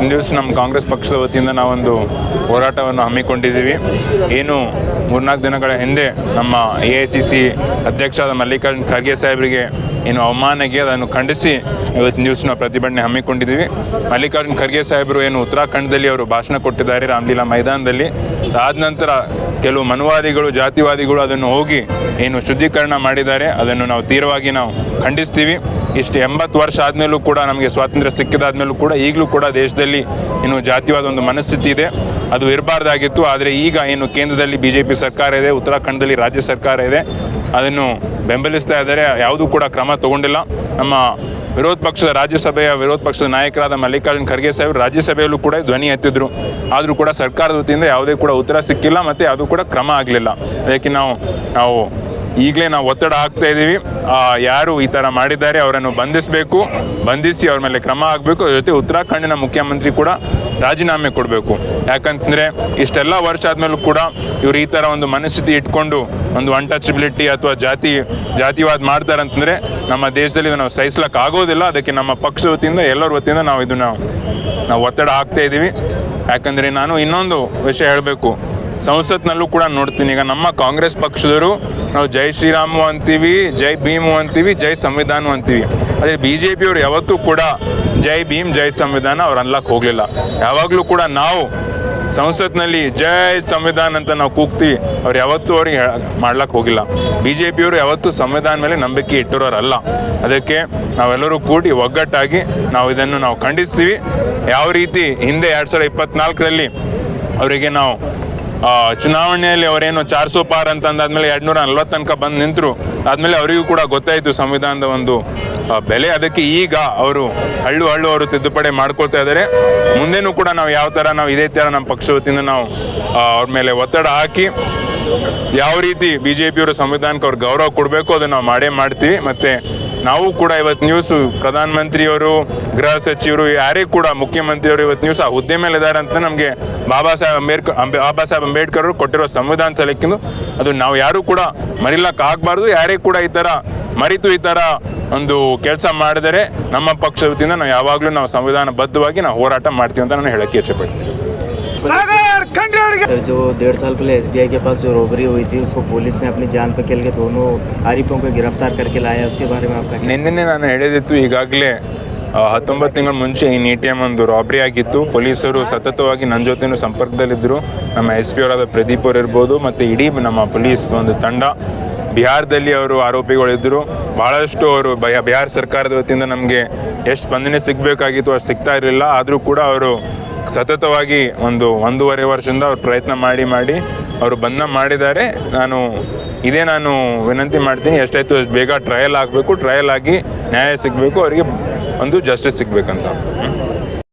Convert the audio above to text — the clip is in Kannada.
ಇವತ್ತೊಂದು ದಿವಸ ನಮ್ಮ ಕಾಂಗ್ರೆಸ್ ಪಕ್ಷದ ವತಿಯಿಂದ ನಾವೊಂದು ಹೋರಾಟವನ್ನು ಹಮ್ಮಿಕೊಂಡಿದ್ದೀವಿ. ಏನು 3-4 ದಿನಗಳ ಹಿಂದೆ ನಮ್ಮ AICC ಅಧ್ಯಕ್ಷರಾದ ಮಲ್ಲಿಕಾರ್ಜುನ್ ಖರ್ಗೆ ಸಾಹೇಬರಿಗೆ ಏನು ಅವಮಾನಕ್ಕೆ ಅದನ್ನು ಖಂಡಿಸಿ ಇವತ್ತಿನ ದಿವಸ ನಾವು ಪ್ರತಿಭಟನೆ ಹಮ್ಮಿಕೊಂಡಿದ್ದೀವಿ. ಮಲ್ಲಿಕಾರ್ಜುನ್ ಖರ್ಗೆ ಸಾಹೇಬರು ಏನು ಉತ್ತರಾಖಂಡದಲ್ಲಿ ಅವರು ಭಾಷಣ ಕೊಟ್ಟಿದ್ದಾರೆ ರಾಮಲೀಲಾ ಮೈದಾನದಲ್ಲಿ. ಅದಾದ ನಂತರ ಕೆಲವು ಮನುವಾದಿಗಳು ಜಾತಿವಾದಿಗಳು ಅದನ್ನು ಹೋಗಿ ಏನು ಶುದ್ಧೀಕರಣ ಮಾಡಿದ್ದಾರೆ, ಅದನ್ನು ನಾವು ತೀವ್ರವಾಗಿ ನಾವು ಖಂಡಿಸ್ತೀವಿ. ಇಷ್ಟು 80 ವರ್ಷ ಆದಮೇಲೂ ಕೂಡ ನಮಗೆ ಸ್ವಾತಂತ್ರ್ಯ ಸಿಕ್ಕಿದಾದ್ಮೇಲೂ ಕೂಡ ಈಗಲೂ ಕೂಡ ದೇಶದಲ್ಲಿ ಏನು ಜಾತಿವಾದ ಒಂದು ಮನಸ್ಥಿತಿ ಇದೆ, ಅದು ಇರಬಾರ್ದಾಗಿತ್ತು. ಆದರೆ ಈಗ ಏನು ಕೇಂದ್ರದಲ್ಲಿ BJP ಸರ್ಕಾರ ಇದೆ, ಉತ್ತರಾಖಂಡದಲ್ಲಿ ರಾಜ್ಯ ಸರ್ಕಾರ ಇದೆ, ಅದನ್ನು ಬೆಂಬಲಿಸ್ತಾ ಇದ್ದಾರೆ. ಯಾವುದೂ ಕೂಡ ಕ್ರಮ ತಗೊಂಡಿಲ್ಲ. ನಮ್ಮ ರಾಜ್ಯಸಭೆಯ ವಿರೋಧ ಪಕ್ಷದ ನಾಯಕರಾದ ಮಲ್ಲಿಕಾರ್ಜುನ್ ಖರ್ಗೆ ಸಾಹೇಬರು ರಾಜ್ಯಸಭೆಯಲ್ಲೂ ಕೂಡ ಧ್ವನಿ ಎತ್ತಿದ್ರು. ಆದರೂ ಕೂಡ ಸರ್ಕಾರದ ವತಿಯಿಂದ ಯಾವುದೇ ಕೂಡ ಉತ್ತರ ಸಿಕ್ಕಿಲ್ಲ ಮತ್ತು ಯಾವುದೂ ಕೂಡ ಕ್ರಮ ಆಗಲಿಲ್ಲ. ಅದಕ್ಕೆ ನಾವು ಈಗಲೇ ನಾವು ಒತ್ತಡ ಹಾಕ್ತಾ ಇದ್ದೀವಿ. ಯಾರು ಈ ಥರ ಮಾಡಿದ್ದಾರೆ ಅವರನ್ನು ಬಂಧಿಸಿ ಅವ್ರ ಮೇಲೆ ಕ್ರಮ ಆಗಬೇಕು. ಜೊತೆ ಉತ್ತರಾಖಂಡಿನ ಮುಖ್ಯಮಂತ್ರಿ ಕೂಡ ರಾಜೀನಾಮೆ ಕೊಡಬೇಕು. ಯಾಕಂತಂದರೆ ಇಷ್ಟೆಲ್ಲ ವರ್ಷ ಆದಮೇಲೂ ಕೂಡ ಇವರು ಈ ಥರ ಒಂದು ಮನಸ್ಥಿತಿ ಇಟ್ಕೊಂಡು ಒಂದು ಅನ್ಟಚಬಿಲಿಟಿ ಅಥವಾ ಜಾತಿವಾದ ಮಾಡ್ತಾರೆ ಅಂತಂದರೆ ನಮ್ಮ ದೇಶದಲ್ಲಿ ನಾವು ಸಹಿಸ್ಲಿಕ್ಕೆ ಆಗೋದಿಲ್ಲ. ಅದಕ್ಕೆ ನಮ್ಮ ಪಕ್ಷದ ವತಿಯಿಂದ ಎಲ್ಲರ ವತಿಯಿಂದ ನಾವು ಒತ್ತಡ ಹಾಕ್ತಾ ಇದ್ದೀವಿ. ಯಾಕಂದರೆ ನಾನು ಇನ್ನೊಂದು ವಿಷಯ ಹೇಳಬೇಕು, ಸಂಸತ್ನಲ್ಲೂ ಕೂಡ ನೋಡ್ತೀನಿ. ಈಗ ನಮ್ಮ ಕಾಂಗ್ರೆಸ್ ಪಕ್ಷದವರು ನಾವು ಜೈ ಶ್ರೀರಾಮು ಅಂತೀವಿ, ಜೈ ಭೀಮು ಅಂತೀವಿ, ಜೈ ಸಂವಿಧಾನ ಅಂತೀವಿ. ಆದರೆ BJP ಅವರು ಯಾವತ್ತೂ ಕೂಡ ಜೈ ಭೀಮ್ ಜೈ ಸಂವಿಧಾನ ಅವ್ರು ಅನ್ಲಕ್ಕೆ ಹೋಗಲಿಲ್ಲ. ಯಾವಾಗಲೂ ಕೂಡ ನಾವು ಸಂಸತ್ನಲ್ಲಿ ಜೈ ಸಂವಿಧಾನ ಅಂತ ನಾವು ಕೂಗ್ತೀವಿ, ಅವ್ರು ಯಾವತ್ತೂ ಅವ್ರಿಗೆ ಮಾಡ್ಲಿಕ್ಕೆ ಹೋಗಿಲ್ಲ. BJP ಅವರು ಯಾವತ್ತೂ ಸಂವಿಧಾನ ಮೇಲೆ ನಂಬಿಕೆ ಇಟ್ಟಿರೋರಲ್ಲ. ಅದಕ್ಕೆ ನಾವೆಲ್ಲರೂ ಕೂಡಿ ಒಗ್ಗಟ್ಟಾಗಿ ಇದನ್ನು ನಾವು ಖಂಡಿಸ್ತೀವಿ. ಯಾವ ರೀತಿ ಹಿಂದೆ 2024ರಲ್ಲಿ ಅವರಿಗೆ ನಾವು ಚುನಾವಣೆಯಲ್ಲಿ ಅವರೇನು 400 ಪಾರ್ ಅಂತ ಅಂದಾದ್ಮೇಲೆ 240 ತನಕ ಬಂದು ನಿಂತರು. ಆದಮೇಲೆ ಅವರಿಗೂ ಕೂಡ ಗೊತ್ತಾಯಿತು ಸಂವಿಧಾನದ ಒಂದು ಬೆಲೆ. ಅದಕ್ಕೆ ಈಗ ಅವರು ಹಳ್ಳು ಅವರು ತಿದ್ದುಪಡಿ ಮಾಡ್ಕೊಳ್ತಾ ಇದ್ದಾರೆ. ಮುಂದೆನೂ ಕೂಡ ನಾವು ಇದೇ ಥರ ನಮ್ಮ ಪಕ್ಷದ ವತಿಯಿಂದ ನಾವು ಅವ್ರ ಮೇಲೆ ಒತ್ತಡ ಹಾಕಿ ಯಾವ ರೀತಿ BJP ಅವರು ಸಂವಿಧಾನಕ್ಕೆ ಅವ್ರು ಗೌರವ ಕೊಡಬೇಕು ಅದನ್ನು ನಾವು ಮಾಡ್ತೀವಿ. ಮತ್ತು ನಾವು ಕೂಡ ಇವತ್ತು ನ್ಯೂಸು ಪ್ರಧಾನಮಂತ್ರಿಯವರು, ಗೃಹ ಸಚಿವರು, ಯಾರೇ ಕೂಡ ಮುಖ್ಯಮಂತ್ರಿಯವರು ಇವತ್ತು ನ್ಯೂಸ್ ಆ ಹುದ್ದೆ ಮೇಲೆ ಇದ್ದಾರೆ ಅಂತ ನಮಗೆ ಬಾಬಾ ಸಾಹೇಬ್ ಅಂಬೇಡ್ಕರ್ ಅವರು ಕೊಟ್ಟಿರೋ ಸಂವಿಧಾನ ಸಲಕ್ಕಿಂದು ಅದು ನಾವು ಯಾರೂ ಕೂಡ ಮರಿಲಕ್ಕೆ ಆಗಬಾರ್ದು. ಯಾರೇ ಕೂಡ ಈ ಥರ ಒಂದು ಕೆಲಸ ಮಾಡಿದರೆ ನಮ್ಮ ಪಕ್ಷದ ವತಿಯಿಂದ ನಾವು ಯಾವಾಗಲೂ ಸಂವಿಧಾನಬದ್ಧವಾಗಿ ಹೋರಾಟ ಮಾಡ್ತೀವಿ ಅಂತ ನಾನು ಹೇಳಕ್ಕೆ ಇಚ್ಛೆಪಡ್ತೀನಿ. सर, जो 1.5 साल पहले SBI के पास जो रॉबरी हुई थी उसको पुलिस ने अपनी जान पे खेल के दोनों आरोपियों को गिरफ्तार करके लाया, उसके बारे में आपका? ನಿನ್ನೆ ನಾನು ಹೇಳಿದಿತ್ತು, ಈಗಾಗಲೇ 19 ತಿಂಗಳ ಮುಂಚೆ ಈ ATM ಒಂದು ರಾಬ್ರಿ ಆಗಿತ್ತು. ಪೊಲೀಸರು ಸತತವಾಗಿ ನನ್ನ ಜೊತೆನೂ ಸಂಪರ್ಕದಲ್ಲಿದ್ದರು. ನಮ್ಮ SP ಅವರಾದ ಪ್ರದೀಪ್ ಅವರು ಇರ್ಬೋದು ಮತ್ತು ಇಡೀ ನಮ್ಮ ಪೊಲೀಸ್ ಒಂದು ತಂಡ ಬಿಹಾರದಲ್ಲಿ ಅವರು ಆರೋಪಿಗಳಿದ್ದರು. ಭಾಳಷ್ಟು ಅವರು ಬಿಹಾರ ಸರ್ಕಾರದ ವತಿಯಿಂದ ನಮಗೆ ಎಷ್ಟು ಸ್ಪಂದನೆ ಸಿಗಬೇಕಾಗಿತ್ತು ಅಷ್ಟು ಸಿಗ್ತಾ ಇರಲಿಲ್ಲ. ಆದರೂ ಕೂಡ ಅವರು ಸತತವಾಗಿ 1.5 ವರ್ಷದಿಂದ ಅವ್ರು ಪ್ರಯತ್ನ ಮಾಡಿ ಅವರು ಮಾಡಿದ್ದಾರೆ. ನಾನು ವಿನಂತಿ ಮಾಡ್ತೀನಿ, ಎಷ್ಟಾಯಿತು ಅಷ್ಟು ಬೇಗ ಟ್ರಯಲ್ ಆಗಬೇಕು, ಟ್ರಯಲ್ ಆಗಿ ನ್ಯಾಯ ಸಿಗಬೇಕು, ಅವರಿಗೆ ಒಂದು ಜಸ್ಟಿಸ್ ಸಿಗಬೇಕಂತ.